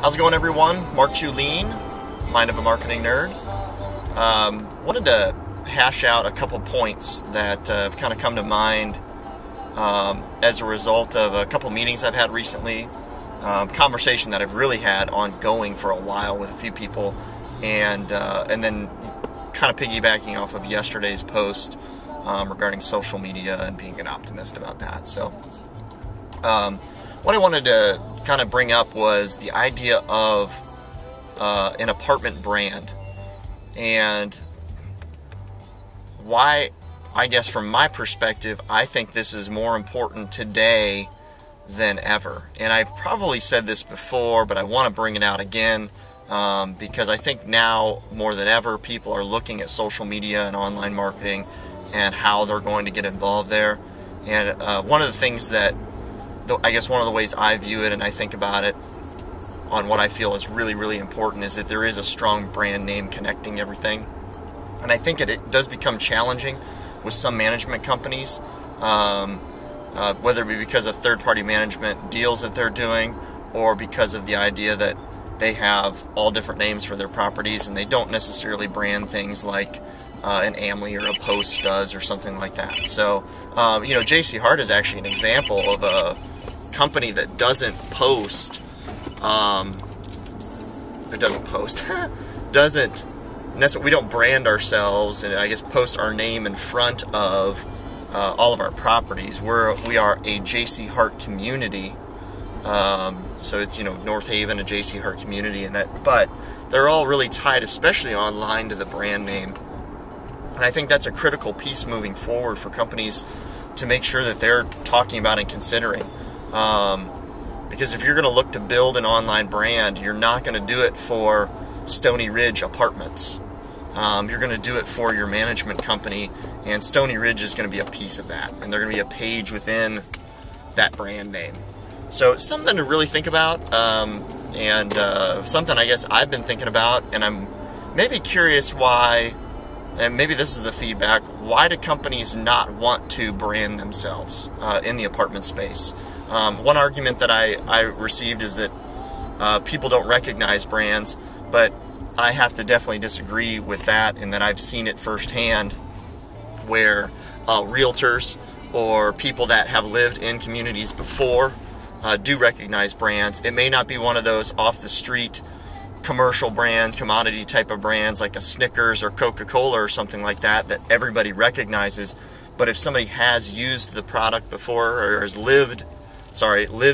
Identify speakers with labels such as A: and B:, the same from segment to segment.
A: How's it going, everyone? Mark Juleen, Mind of a Marketing Nerd. Wanted to hash out a couple points that have kind of come to mind as a result of a couple meetings I've had recently, conversation that I've really had ongoing for a while with a few people, and then kind of piggybacking off of yesterday's post regarding social media and being an optimist about that. So what I wanted to kind of bring up was the idea of an apartment brand, and why, I guess from my perspective, I think this is more important today than ever. And I've probably said this before, but I want to bring it out again because I think now more than ever people are looking at social media and online marketing and how they're going to get involved there. And one of the things that, I guess one of the ways I view it and I think about it on what I feel is really, really important is that there is a strong brand name connecting everything. And I think it does become challenging with some management companies, whether it be because of third-party management deals that they're doing or because of the idea that they have all different names for their properties and they don't necessarily brand things like an Amly or a Post does or something like that. So, J.C. Hart is actually an example of a company that doesn't post, we don't brand ourselves and I guess post our name in front of all of our properties. We are a J.C. Hart community, so it's North Haven, a J.C. Hart community, and that. But they're all really tied, especially online, to the brand name. And I think that's a critical piece moving forward for companies to make sure that they're talking about and considering. Because if you're going to look to build an online brand, you're not going to do it for Stony Ridge Apartments. You're going to do it for your management company, and Stony Ridge is going to be a piece of that, and they're going to be a page within that brand name. So it's something to really think about, and something I guess I've been thinking about, and I'm maybe curious why, and maybe this is the feedback, why do companies not want to brand themselves in the apartment space? One argument that I received is that people don't recognize brands, but I have to definitely disagree with that, in that I've seen it firsthand where realtors or people that have lived in communities before do recognize brands. It may not be one of those off-the-street commercial brand, commodity type of brands like a Snickers or Coca-Cola or something like that everybody recognizes, but if somebody has used the product before or has lived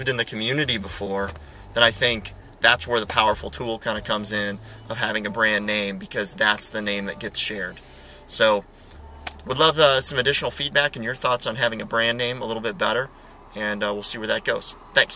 A: in the community before, then I think that's where the powerful tool kind of comes in of having a brand name, because that's the name that gets shared. So would love some additional feedback and your thoughts on having a brand name a little bit better, and we'll see where that goes. Thanks.